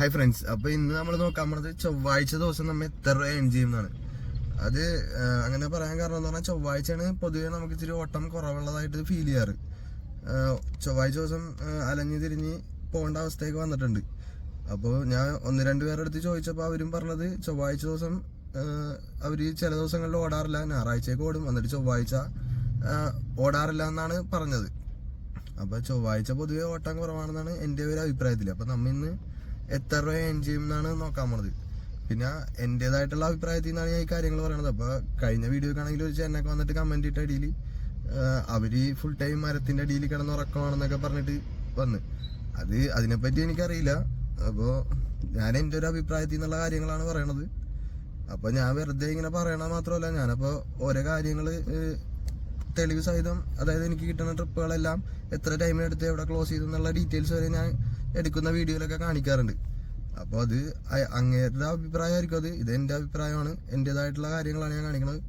Hi friends, അപ്പൊ ഇന്ന് നമ്മൾ നോക്കാൻ പോണത് ചൊവ്വാഴ്ച ദിവസം നമ്മൾ എത്ര രൂപ എൻ ചെയ്യുന്നതാണ്. അത് അങ്ങനെ പറയാൻ കാരണം എന്ന് പറഞ്ഞാൽ ചൊവ്വാഴ്ചയാണ് പൊതുവെ നമുക്ക് ഇച്ചിരി ഓട്ടം കുറവുള്ളതായിട്ട് ഫീൽ ചെയ്യാറ്. ചൊവ്വാഴ്ച ദിവസം അലഞ്ഞു തിരിഞ്ഞ് പോകേണ്ട അവസ്ഥയൊക്കെ വന്നിട്ടുണ്ട്. അപ്പോൾ ഞാൻ ഒന്ന് രണ്ട് പേരുടെ അടുത്ത് ചോദിച്ചപ്പോൾ അവരും പറഞ്ഞത് ചൊവ്വാഴ്ച ദിവസം അവര് ചില ദിവസങ്ങളിൽ ഓടാറില്ല, ഞായറാഴ്ചയൊക്കെ ഓടും, എന്നിട്ട് ചൊവ്വാഴ്ച ഓടാറില്ല എന്നാണ് പറഞ്ഞത്. അപ്പൊ ചൊവ്വാഴ്ച പൊതുവെ ഓട്ടം കുറവാണെന്നാണ് എൻ്റെ ഒരു അഭിപ്രായത്തിൽ. അപ്പൊ നമ്മ ഇന്ന് എത്ര രൂപ എൻ ചെയ്യും എന്നാണ് നോക്കാൻ പോണത്. പിന്നെ എൻ്റെതായിട്ടുള്ള അഭിപ്രായത്തിൽ നിന്നാണ് ഞാൻ ഈ കാര്യങ്ങൾ പറയണത്. അപ്പൊ കഴിഞ്ഞ വീഡിയോക്കാണെങ്കിൽ ഒരു ചേട്ടനൊക്കെ വന്നിട്ട് കമന്റ് ഇട്ട അടിയിൽ അവര് ഫുൾ ടൈം മരത്തിന്റെ അടിയിൽ കിടന്നുറക്കമാണെന്നൊക്കെ പറഞ്ഞിട്ട് വന്ന്. അതിനെപ്പറ്റി എനിക്കറിയില്ല. അപ്പോൾ ഞാൻ എൻ്റെ ഒരു അഭിപ്രായത്തിൽ നിന്നുള്ള കാര്യങ്ങളാണ് പറയണത്. അപ്പൊ ഞാൻ വെറുതെ ഇങ്ങനെ പറയണത് മാത്രമല്ല, ഞാനപ്പോ ഓരോ കാര്യങ്ങള് തെളിവ് സഹിതം, അതായത് എനിക്ക് കിട്ടുന്ന ട്രിപ്പുകളെല്ലാം എത്ര ടൈമിനെടുത്ത് എവിടെ ക്ലോസ് ചെയ്തു എന്നുള്ള ഡീറ്റെയിൽസ് വരെ ഞാൻ എടുക്കുന്ന വീഡിയോയിലൊക്കെ കാണിക്കാറുണ്ട്. അപ്പോൾ അത് അങ്ങേരുടെ അഭിപ്രായമായിരിക്കും. ഇത് എൻ്റെ അഭിപ്രായമാണ്, എൻ്റെതായിട്ടുള്ള കാര്യങ്ങളാണ് ഞാൻ കാണിക്കുന്നത്.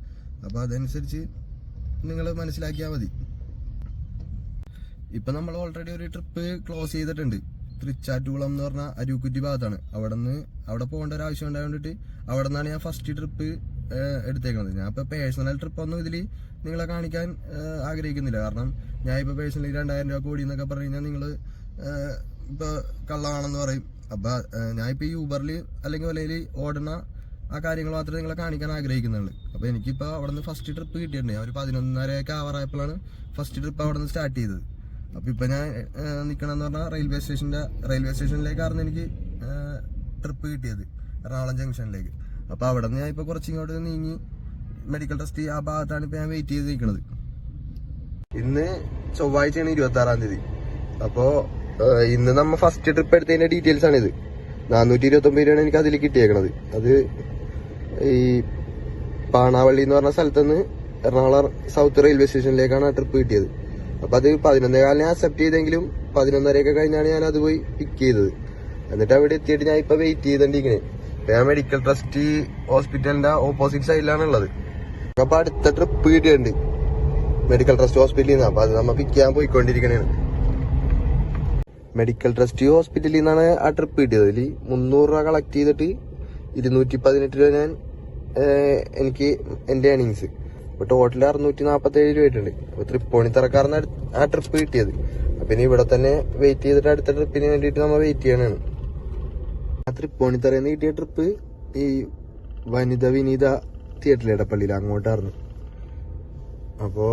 അപ്പോൾ അതനുസരിച്ച് നിങ്ങൾ മനസ്സിലാക്കിയാൽ മതി. ഇപ്പം നമ്മൾ ഓൾറെഡി ഒരു ട്രിപ്പ് ക്ലോസ് ചെയ്തിട്ടുണ്ട്. തൃച്ചാറ്റുകുളം എന്ന് പറഞ്ഞ അരൂക്കുറ്റി ഭാഗത്താണ്. അവിടെ പോകേണ്ട ഒരു ആവശ്യം ഉണ്ടായതുകൊണ്ടിട്ട് അവിടെ നിന്നാണ് ഞാൻ ഫസ്റ്റ് ട്രിപ്പ് എടുത്തേക്കുന്നത്. ഞാൻ ഇപ്പോൾ പേഴ്സണൽ ട്രിപ്പൊന്നും ഇതിൽ നിങ്ങളെ കാണിക്കാൻ ആഗ്രഹിക്കുന്നില്ല. കാരണം ഞാൻ ഇപ്പോൾ പേഴ്സണലി 2000 രൂപ കൂടി എന്നൊക്കെ പറഞ്ഞു കഴിഞ്ഞാൽ നിങ്ങൾ ഇപ്പോൾ കള്ളമാണെന്ന് പറയും. അപ്പം ഞാൻ ഇപ്പോൾ ഈ യൂബറിൽ അല്ലെങ്കിൽ ഒലയിൽ ഓടുന്ന ആ കാര്യങ്ങൾ മാത്രമേ നിങ്ങളെ കാണിക്കാൻ ആഗ്രഹിക്കുന്നുള്ളൂ. അപ്പോൾ എനിക്കിപ്പോൾ അവിടെ നിന്ന് ഫസ്റ്റ് ട്രിപ്പ് കിട്ടിയിട്ടുണ്ട്. ഞാൻ ഒരു 11:30 ആവാറായപ്പോഴാണ് ഫസ്റ്റ് ട്രിപ്പ് അവിടെ നിന്ന് സ്റ്റാർട്ട് ചെയ്തത്. അപ്പോൾ ഇപ്പം ഞാൻ നിൽക്കണമെന്ന് പറഞ്ഞാൽ റെയിൽവേ സ്റ്റേഷനിലേക്കായിരുന്നു എനിക്ക് ട്രിപ്പ് കിട്ടിയത്, എറണാകുളം ജംഗ്ഷനിലേക്ക്. അപ്പോൾ അവിടെ നിന്ന് ഞാൻ ഇപ്പോൾ കുറച്ചിങ്ങോട്ട് നീങ്ങി മെഡിക്കൽ ട്രസ്റ്റ് ആ ഭാഗത്താണ് ഇപ്പോൾ ഞാൻ വെയിറ്റ് ചെയ്ത് നിൽക്കുന്നത്. ഇന്ന് ചൊവ്വാഴ്ചയാണ് 26-ാം തീയതി. അപ്പോൾ ഇന്ന് നമ്മ ഫസ്റ്റ് ട്രിപ്പ് എടുത്തതിന്റെ ഡീറ്റെയിൽസ് ആണിത്. 429 രൂപയാണ് എനിക്ക് അതിൽ കിട്ടിയേക്കണത്. അത് ഈ പാണാവള്ളി എന്ന് പറഞ്ഞ സ്ഥലത്തുനിന്ന് എറണാകുളം സൗത്ത് റെയിൽവേ സ്റ്റേഷനിലേക്കാണ് ആ ട്രിപ്പ് കിട്ടിയത്. അപ്പൊ അത് 11:15 അക്സെപ്റ്റ് ചെയ്തെങ്കിലും 11:30 കഴിഞ്ഞാണ് ഞാൻ അത് പോയി പിക്ക് ചെയ്തത്. എന്നിട്ട് അവിടെ എത്തിയിട്ട് ഞാൻ ഇപ്പൊ വെയിറ്റ് ചെയ്തോണ്ടിരിക്കണേ. ഞാൻ മെഡിക്കൽ ട്രസ്റ്റ് ഹോസ്പിറ്റലിന്റെ ഓപ്പോസിറ്റ് സൈഡിലാണ് ഉള്ളത്. അപ്പൊ അടുത്ത ട്രിപ്പ് കിട്ടിയിട്ടുണ്ട് മെഡിക്കൽ ട്രസ്റ്റ് ഹോസ്പിറ്റലിൽ നിന്ന്. അപ്പൊ അത് നമ്മ പിക്ക് ചെയ്യാൻ പോയിക്കൊണ്ടിരിക്കണേ. മെഡിക്കൽ ട്രസ്റ്റ് ഹോസ്പിറ്റലിൽ നിന്നാണ് ആ ട്രിപ്പ് കിട്ടിയത്. അതിൽ 300 രൂപ കളക്ട് ചെയ്തിട്ട് 218 രൂപ ഞാൻ എനിക്ക് എന്റെ ഏണിങ്സ്. അപ്പൊ ടോട്ടൽ 647 രൂപ ആയിട്ടുണ്ട്. അപ്പൊ തൃപ്പൂണിത്തറക്കാരന് ആ ട്രിപ്പ് കിട്ടിയത്. അപ്പൊ ഇനി ഇവിടെ തന്നെ വെയിറ്റ് ചെയ്തിട്ട് അടുത്ത ട്രിപ്പിന് വേണ്ടിയിട്ട് നമ്മൾ വെയിറ്റ് ചെയ്യണാണ്. ആ തൃപ്പൂണിത്തറയിൽ നിന്ന് കിട്ടിയ ട്രിപ്പ് ഈ വിനീത തിയേറ്ററിൽ ഇടപ്പള്ളിയിൽ അങ്ങോട്ടായിരുന്നു. അപ്പോ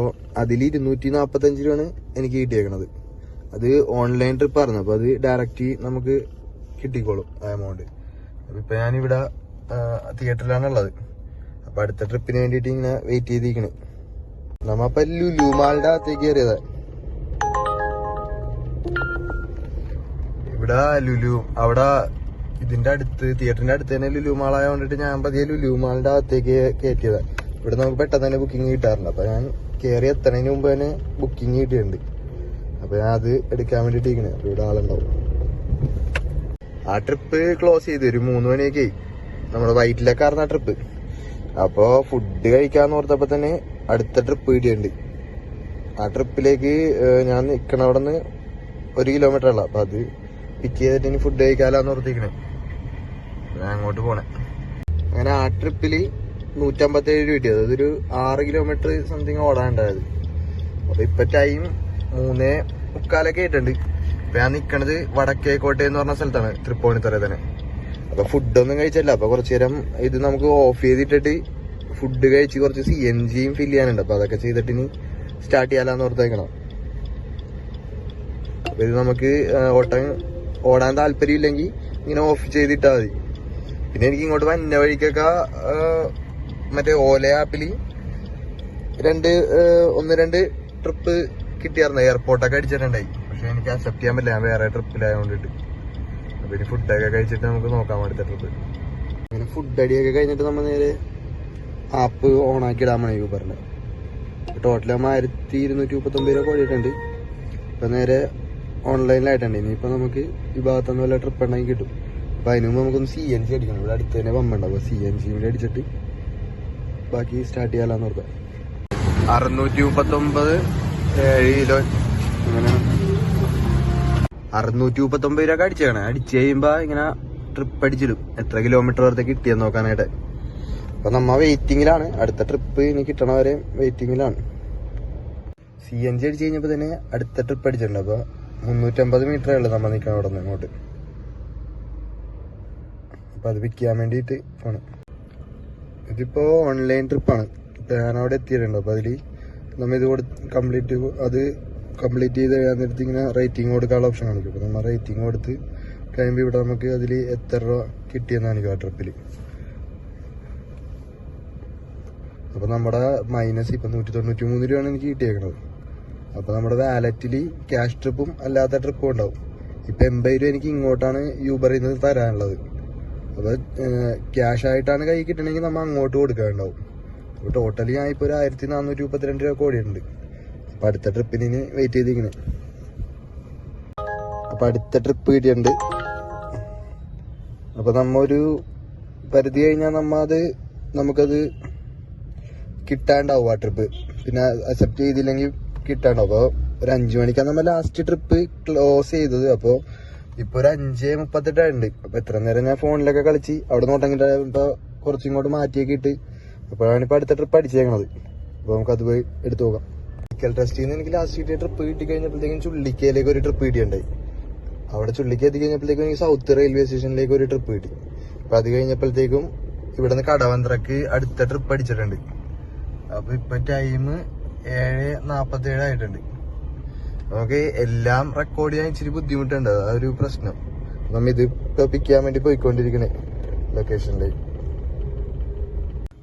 അതിൽ 245 രൂപയാണ് എനിക്ക് കിട്ടിയേക്കണത്. അത് ഓൺലൈൻ ട്രിപ്പ് ആയിരുന്നു. അപ്പൊ അത് ഡയറക്റ്റ് നമുക്ക് കിട്ടിക്കോളും ആ എമൗണ്ട്. ഇപ്പൊ ഞാനിവിടെ തിയേറ്ററിലാണ് ഉള്ളത്. അപ്പൊ അടുത്ത ട്രിപ്പിന് വേണ്ടിട്ട് ഇങ്ങനെ വെയിറ്റ് ചെയ്തിരിക്കണേ. നമ്മപ്പ ലുലു മാളിന്റെ അകത്തേക്ക് കയറിയതാ. ഇവിടെ അവിടെ ഇതിന്റെ അടുത്ത് തിയേറ്ററിന്റെ അടുത്ത് തന്നെ ലുലു മാളായ കൊണ്ടിട്ട് ഞാൻ പതിയെ ലുലു മാളിന്റെ അകത്തേക്ക് കയറ്റിയതാ. ഇവിടെ നമുക്ക് പെട്ടെന്ന് തന്നെ ബുക്കിംഗ് കിട്ടാറുണ്ട്. അപ്പൊ ഞാൻ കയറി എത്തണതിന് മുമ്പ് തന്നെ ബുക്കിംഗ് കിട്ടിയിട്ടുണ്ട്. അപ്പൊ ഞാൻ അത് എടുക്കാൻ വേണ്ടിട്ട് ഇരിക്കണേ. അപ്പൊ ഇവിടെ ആളുണ്ടാവും. ആ ട്രിപ്പ് ക്ലോസ് ചെയ്ത് ഒരു 3 മണിയൊക്കെ ആയി. നമ്മുടെ വൈറ്റിലേക്കായിരുന്നു ആ ട്രിപ്പ്. അപ്പൊ ഫുഡ് കഴിക്കാന്ന് ഓർത്തപ്പോ തന്നെ അടുത്ത ട്രിപ്പ് കിട്ടിയിട്ടുണ്ട്. ആ ട്രിപ്പിലേക്ക് ഞാൻ നിക്കണ അവിടെ നിന്ന് 1 കിലോമീറ്റർ ഉള്ള. അപ്പൊ അത് പിക്ക് ചെയ്തിട്ട് ഇനി ഫുഡ് കഴിക്കാലാന്ന് ഓർത്തിരിക്കണേ. ഞാൻ അങ്ങോട്ട് പോണേ. അങ്ങനെ ആ ട്രിപ്പില് 157 രൂപ കിട്ടിയത്. അതൊരു 6 കിലോമീറ്റർ സംതിങ് ഓടാനുണ്ടായത്. അപ്പൊ ഇപ്പൊ ടൈം 3:45 ആയിട്ടുണ്ട്. ഇപ്പൊ ഞാൻ നിക്കണത് വടക്കേക്കോട്ടെ എന്ന് പറഞ്ഞ സ്ഥലത്താണ്, തൃപ്പൂണിത്തറ തന്നെ. അപ്പൊ ഫുഡൊന്നും കഴിച്ചില്ല. അപ്പൊ കുറച്ചു നേരം ഇത് നമുക്ക് ഓഫ് ചെയ്തിട്ടിട്ട് ഫുഡ് കഴിച്ച് കുറച്ച് CNG ഫില്ല് ചെയ്യാനുണ്ട്. അപ്പൊ അതൊക്കെ ചെയ്തിട്ട് ഇനി സ്റ്റാർട്ട് ചെയ്യാലാന്ന് ഓർത്തേക്കണം. അപ്പൊ ഇത് നമുക്ക് ഓടാൻ താല്പര്യമില്ലെങ്കിൽ ഇങ്ങനെ ഓഫ് ചെയ്തിട്ടാ മതി. പിന്നെ എനിക്ക് ഇങ്ങോട്ട് വന്ന വഴിക്കൊക്കെ മറ്റേ ഓല ആപ്പില് 1-2 ട്രിപ്പ് കിട്ടിയായിരുന്നു. എയർപോർട്ടൊക്കെ അടിച്ചിട്ടുണ്ടായി. പക്ഷെ എനിക്ക് അക്സെപ്റ്റ് ചെയ്യാൻ പറ്റില്ല, ഞാൻ വേറെ ട്രിപ്പിലായതുകൊണ്ടിട്ട്. അപ്പൊ ഇനി ഫുഡൊക്കെ കഴിച്ചിട്ട് നമുക്ക് നോക്കാം അടുത്ത ട്രിപ്പ്. അങ്ങനെ ഫുഡ് അടിയൊക്കെ കഴിഞ്ഞിട്ട് നമ്മൾ നേരെ ആപ്പ് ഓണാക്കി ഇടാൻ വേണ്ടി പറഞ്ഞത്. ടോട്ടൽ 1239 രൂപ കൂടിയിട്ടുണ്ട്. ഇപ്പൊ നേരെ ഓൺലൈനിലായിട്ടുണ്ട്. ഇനിയിപ്പോ നമുക്ക് ഈ ഭാഗത്തുനിന്ന് വല്ല ട്രിപ്പ് ഉണ്ടെങ്കിൽ കിട്ടും. അപ്പൊ അതിന് മുമ്പ് നമുക്കൊന്ന് CNG അടിക്കണം. ഇവിടെ അടുത്ത് തന്നെ പമ്പുണ്ട്. അപ്പൊ CNG അടിച്ചിട്ട് ബാക്കി സ്റ്റാർട്ട് ചെയ്യാലാന്ന് ഓർത്താ. 639 7 കിലോ അങ്ങനെ 639 രൂപ അടിച്ചേക്കണേ. അടിച്ചു കഴിയുമ്പോ ഇങ്ങനെ ട്രിപ്പ് അടിച്ചിടും, എത്ര കിലോമീറ്റർ വരെ കിട്ടിയെന്ന് നോക്കാനായിട്ട്. അപ്പൊ നമ്മ വെയിറ്റിങ്ങിലാണ്, അടുത്ത ട്രിപ്പ് ഇനി കിട്ടണവരെ വെയിറ്റിങ്ങിലാണ്. CNG അടിച്ചു കഴിഞ്ഞപ്പോ തന്നെ അടുത്ത ട്രിപ്പ് അടിച്ചിട്ടുണ്ട്. അപ്പൊ 350 മീറ്ററേ ഉള്ളു നമ്മ നിൽക്കണം അവിടെ നിന്ന് അങ്ങോട്ട്. അപ്പൊ അത് പിക്ക് ചെയ്യാൻ വേണ്ടിയിട്ട് പോണ്. ഇതിപ്പോ ഓൺലൈൻ ട്രിപ്പാണ്. ഇപ്പൊ ഞാൻ അവിടെ എത്തിയിട്ടുണ്ട്. അപ്പൊ അതില് നമ്മ ഇത് കംപ്ലീറ്റ് ചെയ്ത് കഴിയാൻ നേരത്ത് ഇങ്ങനെ റേറ്റിംഗ് കൊടുക്കാനുള്ള ഓപ്ഷൻ കാണിക്കും. അപ്പൊ നമ്മൾ റേറ്റിംഗ് കൊടുത്ത് കഴിയുമ്പോൾ ഇവിടെ നമുക്ക് അതിൽ എത്ര രൂപ കിട്ടിയെന്ന് കാണിക്കും ആ ട്രിപ്പിൽ. അപ്പൊ നമ്മുടെ മൈനസ് ഇപ്പൊ 193 രൂപയാണ് എനിക്ക് കിട്ടിയേക്കണത്. അപ്പൊ നമ്മുടെ വാലറ്റിൽ ക്യാഷ് ട്രിപ്പും അല്ലാത്ത ട്രിപ്പും ഉണ്ടാവും. ഇപ്പൊ 80 രൂപ എനിക്ക് ഇങ്ങോട്ടാണ് യൂബറിൽ നിന്ന് തരാനുള്ളത്. അപ്പൊ ക്യാഷ് ആയിട്ടാണ് കൈ കിട്ടണമെങ്കിൽ നമ്മൾ അങ്ങോട്ട് കൊടുക്കാനുണ്ടാവും. അപ്പൊ ടോട്ടലി ഞാൻ ഇപ്പൊ ഒരു 1432 രൂപ ഓടിയിട്ടുണ്ട്. അപ്പൊ അടുത്ത ട്രിപ്പിന് വെയിറ്റ് ചെയ്തിരിക്കണേ. അപ്പൊ അടുത്ത ട്രിപ്പ് കിട്ടിയിട്ടുണ്ട്. അപ്പൊ നമ്മ ഒരു പരിധി കഴിഞ്ഞാൽ നമുക്കത് കിട്ടാണ്ടാവും ആ ട്രിപ്പ്. പിന്നെ അക്സെപ്റ്റ് ചെയ്തില്ലെങ്കിൽ കിട്ടാണ്ടാവും. അപ്പൊ ഒരു 5 മണിക്കാണ് നമ്മ ലാസ്റ്റ് ട്രിപ്പ് ക്ലോസ് ചെയ്തത്. അപ്പൊ ഇപ്പൊ ഒരു 5:38 ആയിട്ടുണ്ട്. അപ്പൊ എത്ര നേരം ഞാൻ ഫോണിലൊക്കെ കളിച്ച് അവിടെ നോട്ടെങ്കിൽ ഇപ്പൊ കുറച്ചിങ്ങോട്ട് മാറ്റിയൊക്കെ ഇട്ട് അപ്പോഴാണ് ഇപ്പൊ അടുത്ത ട്രിപ്പ് അടിച്ചേക്കണത്. അപ്പൊ നമുക്കത് പോയി എടുത്തു നോക്കാം. മെഡിക്കൽ ടെസ്റ്റിൽ നിന്ന് എനിക്ക് ലാസ്റ്റ് കിട്ടിയ ട്രിപ്പ് കിട്ടി കഴിഞ്ഞപ്പോഴത്തേക്കും ചുള്ളിക്കയിലേക്ക് ഒരു ട്രിപ്പ് കിട്ടിയുണ്ടായി. അവിടെ ചുള്ളിക്ക് എത്തി കഴിഞ്ഞപ്പോഴത്തേക്കും എനിക്ക് സൗത്ത് റെയിൽവേ സ്റ്റേഷനിലേക്ക് ഒരു ട്രിപ്പ് കിട്ടി. അപ്പൊ അത് കഴിഞ്ഞപ്പോഴത്തേക്കും ഇവിടെ നിന്ന് കടവന്ത്രക്ക് അടുത്ത ട്രിപ്പ് അടിച്ചിട്ടുണ്ട്. അപ്പൊ ഇപ്പൊ ടൈം 7:47 ആയിട്ടുണ്ട്. നമുക്ക് എല്ലാം റെക്കോർഡ് ചെയ്യാൻ ഇച്ചിരി ബുദ്ധിമുട്ടുണ്ട്, ആ ഒരു പ്രശ്നം. നമ്മ ഇത് ഇപ്പൊ പിക്ക് ചെയ്യാൻ വേണ്ടി പോയിക്കൊണ്ടിരിക്കണേ ലൊക്കേഷനിലേക്ക്.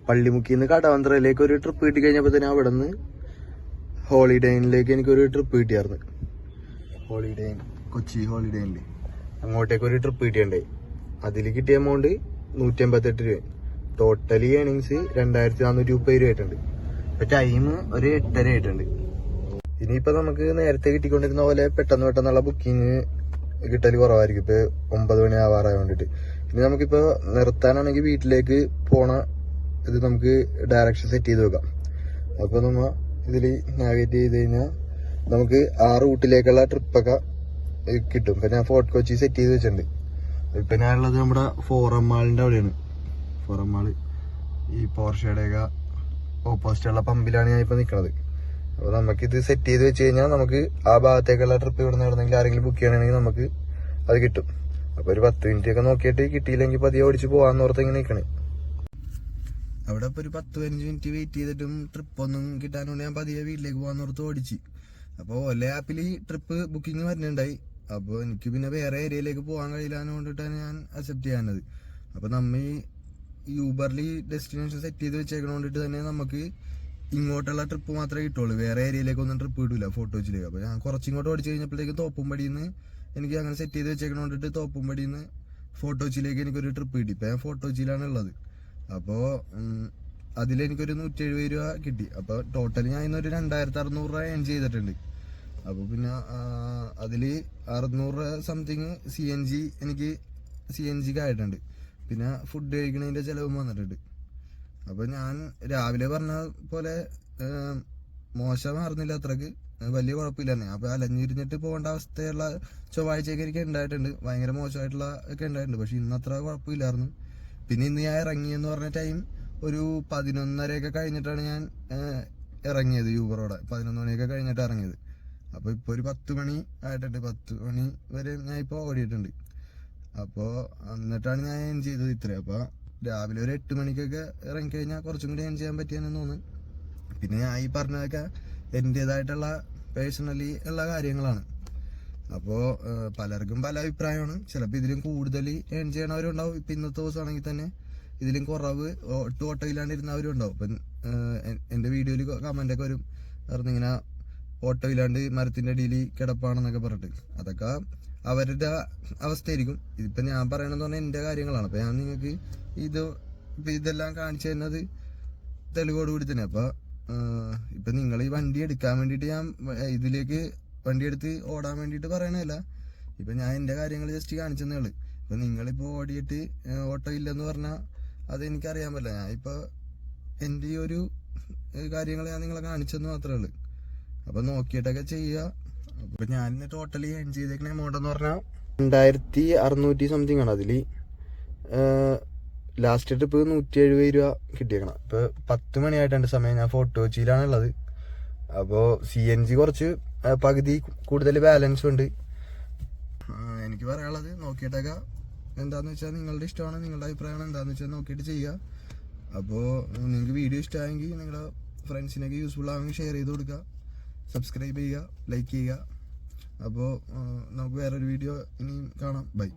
പള്ളിമുക്കിന്ന് കടവന്ത്രയിലേക്ക് ഒരു ട്രിപ്പ് കിട്ടി കഴിഞ്ഞപ്പോ തന്നെ അവിടെ നിന്ന് ഹോളിഡേയിലേക്ക് എനിക്കൊരു ട്രിപ്പ് കിട്ടിയായിരുന്നു. കൊച്ചി ഹോളിഡേയില് അങ്ങോട്ടേക്ക് ഒരു ട്രിപ്പ് കിട്ടിയുണ്ടായി. അതിൽ കിട്ടിയ എമൗണ്ട് 158 രൂപ. ടോട്ടലി ഏണിങ്സ് 2430 രൂപ ആയിട്ടുണ്ട്. ഇപ്പൊ ടൈം ഒരു 8:30 ആയിട്ടുണ്ട്. ഇനിയിപ്പോ നമുക്ക് നേരത്തെ കിട്ടിക്കൊണ്ടിരുന്ന പോലെ പെട്ടെന്നുള്ള ബുക്കിംഗ് കിട്ടല് കുറവായിരിക്കും. ഇപ്പൊ 9 മണി ആവാറായ വേണ്ടിട്ട്. ഇനി നമുക്കിപ്പോ നിർത്താനാണെങ്കിൽ വീട്ടിലേക്ക് പോണ ഇത് നമുക്ക് ഡയറക്ഷൻ സെറ്റ് ചെയ്ത് വെക്കാം. അപ്പൊ നമ്മ ഇതില് നാവിഗേറ്റ് ചെയ്ത് കഴിഞ്ഞാൽ നമുക്ക് ആ റൂട്ടിലേക്കുള്ള ട്രിപ്പൊക്കെ കിട്ടും. ഇപ്പൊ ഞാൻ ഫോർട്ട് കൊച്ചി സെറ്റ് ചെയ്ത് വെച്ചിട്ടുണ്ട്. ഇപ്പൊ ഞാനുള്ളത് നമ്മുടെ ഫോറം മാളിന്റെ അവിടെയാണ്. ഫോറം മാള് ഈ പോർഷയുടെയൊക്കെ ഓപ്പോസിറ്റുള്ള പമ്പിലാണ് ഞാൻ ഇപ്പൊ നിൽക്കുന്നത്. അപ്പൊ നമുക്കിത് സെറ്റ് ചെയ്ത് വെച്ച് കഴിഞ്ഞാൽ നമുക്ക് ആ ഭാഗത്തേക്കുള്ള ട്രിപ്പ് ഇവിടെ നടന്നെങ്കിൽ ആരെങ്കിലും ബുക്ക് ചെയ്യണമെങ്കിൽ നമുക്ക് അത് കിട്ടും. അപ്പൊ ഒരു 10 മിനിറ്റ് ഒക്കെ നോക്കിയിട്ട് കിട്ടിയില്ലെങ്കിൽ പതിയെ ഓടിച്ച് പോകാന്ന് ഓർത്ത് ഇങ്ങനെ നിൽക്കണേ. അവിടെ ഇപ്പൊ ഒരു 10-15 മിനിറ്റ് വെയിറ്റ് ചെയ്തിട്ടും ട്രിപ്പ് ഒന്നും കിട്ടാനുകൊണ്ട് ഞാൻ പതിയെ വീട്ടിലേക്ക് പോകാന്നോർത്ത് ഓടിച്ച്. അപ്പൊ ഓല ആപ്പിൽ ട്രിപ്പ് ബുക്കിംഗ് വരുന്നുണ്ടായി. അപ്പൊ എനിക്ക് പിന്നെ വേറെ ഏരിയയിലേക്ക് പോകാൻ കഴിയില്ലാന്ന് കൊണ്ടിട്ടാണ് ഞാൻ അക്സെപ്റ്റ് ചെയ്യാനത്. അപ്പൊ നമ്മ ഈ യൂബറിൽ ഡെസ്റ്റിനേഷൻ സെറ്റ് ചെയ്ത് വെച്ചേക്കണോണ്ടിട്ട് തന്നെ നമുക്ക് ഇങ്ങോട്ടുള്ള ട്രിപ്പ് മാത്രമേ കിട്ടുള്ളൂ. വേറെ ഏരിയയിലേക്കൊന്നും ട്രിപ്പ് കിട്ടൂല ഫോട്ടോച്ചിലേക്ക്. അപ്പൊ ഞാൻ കുറച്ചിങ്ങോട്ട് ഓടിച്ചു കഴിഞ്ഞപ്പോഴത്തേക്കും തോപ്പുംപടിന്ന് എനിക്ക് അങ്ങനെ സെറ്റ് ചെയ്ത് വെച്ചേക്കണോണ്ടിട്ട് തോപ്പുംപടിന്ന് ഫോട്ടോച്ചിലേക്ക് എനിക്കൊരു ട്രിപ്പ് കിട്ടി. ഇപ്പൊ ഞാൻ ഫോട്ടോച്ചിലാണ് ഉള്ളത്. അപ്പോ അതിലെനിക്കൊരു 170 രൂപ കിട്ടി. അപ്പൊ ടോട്ടലി ഞാൻ ഇന്നൊരു 2600 രൂപ ഏൺ ചെയ്തിട്ടുണ്ട്. അപ്പൊ പിന്നെ അതില് 600 സംതിങ് എനിക്ക് CNGക്ക് ആയിട്ടുണ്ട്. പിന്നെ ഫുഡ് കഴിക്കണതിന്റെ ചെലവും വന്നിട്ടുണ്ട്. അപ്പൊ ഞാൻ രാവിലെ പറഞ്ഞ പോലെ മോശമായിരുന്നില്ല, അത്രക്ക് വലിയ കുഴപ്പമില്ല തന്നെ. അപ്പൊ അലഞ്ഞിരിഞ്ഞിട്ട് പോകേണ്ട അവസ്ഥയുള്ള ചൊവ്വാഴ്ചയൊക്കെ എനിക്ക് ഉണ്ടായിട്ടുണ്ട്. ഭയങ്കര മോശമായിട്ടുള്ള ഒക്കെ ഉണ്ടായിട്ടുണ്ട്. പക്ഷെ ഇന്ന് അത്ര കുഴപ്പമില്ലായിരുന്നു. പിന്നെ ഇന്ന് ഞാൻ ഇറങ്ങിയെന്ന് പറഞ്ഞ ടൈം ഒരു 11:30 കഴിഞ്ഞിട്ടാണ് ഞാൻ ഇറങ്ങിയത്. യൂബറോടെ 11 മണിയൊക്കെ കഴിഞ്ഞിട്ട് ഇറങ്ങിയത്. അപ്പൊ ഇപ്പൊ ഒരു 10 മണി ആയിട്ടുണ്ട്. 10 മണി വരെ ഞാൻ ഇപ്പൊ ഓടിയിട്ടുണ്ട്. അപ്പോ എന്നിട്ടാണ് ഞാൻ ഏൺ ചെയ്തത് ഇത്രയും. അപ്പൊ രാവിലെ ഒരു 8 മണിക്കൊക്കെ ഇറങ്ങിക്കഴിഞ്ഞാൽ കുറച്ചും കൂടി ഏൺ ചെയ്യാൻ പറ്റിയെന്ന് തോന്നുന്നു. പിന്നെ ഞാൻ ഈ പറഞ്ഞതൊക്കെ എന്റേതായിട്ടുള്ള പേഴ്സണലി ഉള്ള കാര്യങ്ങളാണ്. അപ്പോ പലർക്കും പല അഭിപ്രായമാണ്. ചിലപ്പോൾ ഇതിലും കൂടുതൽ ഏൺ ചെയ്യണവരുണ്ടാവും. ഇപ്പൊ ഇന്നത്തെ ദിവസമാണെങ്കിൽ തന്നെ ഇതിലും കുറവ് ഓട്ടോയില്ലാണ്ടിരുന്നവരും ഉണ്ടാവും. ഇപ്പം എന്റെ വീഡിയോയിൽ കമന്റ് ഒക്കെ വരും, ഇങ്ങനെ ഓട്ടോ ഇല്ലാണ്ട് മരത്തിന്റെ അടിയിൽ കിടപ്പാണെന്നൊക്കെ പറഞ്ഞിട്ട്. അതൊക്കെ അവരുടെ അവസ്ഥയായിരിക്കും. ഇതിപ്പോ ഞാൻ പറയണെന്ന് പറഞ്ഞാൽ എന്റെ കാര്യങ്ങളാണ്. അപ്പൊ ഞാൻ നിങ്ങൾക്ക് ഇതെല്ലാം കാണിച്ചു തരുന്നത് തെളിവോട് കൂടി തന്നെ. അപ്പൊ ഇപ്പൊ നിങ്ങൾ ഈ വണ്ടി എടുക്കാൻ വേണ്ടിയിട്ട് ഞാൻ ഇതിലേക്ക് വണ്ടി എടുത്ത് ഓടാൻ വേണ്ടിയിട്ട് പറയണല്ല. ഇപ്പൊ ഞാൻ എന്റെ കാര്യങ്ങൾ ജസ്റ്റ് കാണിച്ചെന്നേ ഉള്ളു. ഇപ്പൊ നിങ്ങളിപ്പോ ഓടിയിട്ട് ഓട്ടോ ഇല്ലെന്ന് പറഞ്ഞാൽ അത് എനിക്കറിയാൻ പറ്റില്ല. ഞാൻ ഇപ്പൊ എന്റെ ഈ ഒരു കാര്യങ്ങൾ ഞാൻ നിങ്ങളെ കാണിച്ചെന്ന് മാത്രമേ ഉള്ളു. അപ്പൊ നോക്കിയിട്ടൊക്കെ ചെയ്യുക. അപ്പൊ ഞാൻ ടോട്ടലി ഏൺ ചെയ്തേക്കുന്ന എമൗണ്ട് എന്ന് പറഞ്ഞാൽ 2600 സംതിങ് ആണ്. അതില് ലാസ്റ്റ് ട്രിപ്പ് 170 രൂപ കിട്ടിയേക്കണം. ഇപ്പോൾ 10 മണിയായിട്ടുണ്ട് സമയം. ഞാൻ ഫോർട്ട് കൊച്ചിയിലാണുള്ളത്. അപ്പോൾ CNG കുറച്ച് പകുതി കൂടുതൽ ബാലൻസ് ഉണ്ട്. എനിക്ക് പറയാനുള്ളത് നോക്കിയിട്ടൊക്കെ എന്താണെന്ന് വെച്ചാൽ നിങ്ങളുടെ ഇഷ്ടമാണ്, നിങ്ങളുടെ അഭിപ്രായമാണ് എന്താണെന്ന് വെച്ചാൽ നോക്കിയിട്ട് ചെയ്യുക. അപ്പോൾ നിങ്ങൾക്ക് വീഡിയോ ഇഷ്ടമായെങ്കിൽ നിങ്ങളുടെ ഫ്രണ്ട്സിനൊക്കെ യൂസ്ഫുൾ ആണെങ്കിൽ ഷെയർ ചെയ്ത് കൊടുക്കുക, സബ്സ്ക്രൈബ് ചെയ്യുക, ലൈക്ക് ചെയ്യുക. അപ്പോൾ നമുക്ക് വേറൊരു വീഡിയോ ഇനിയും കാണാം. ബൈ.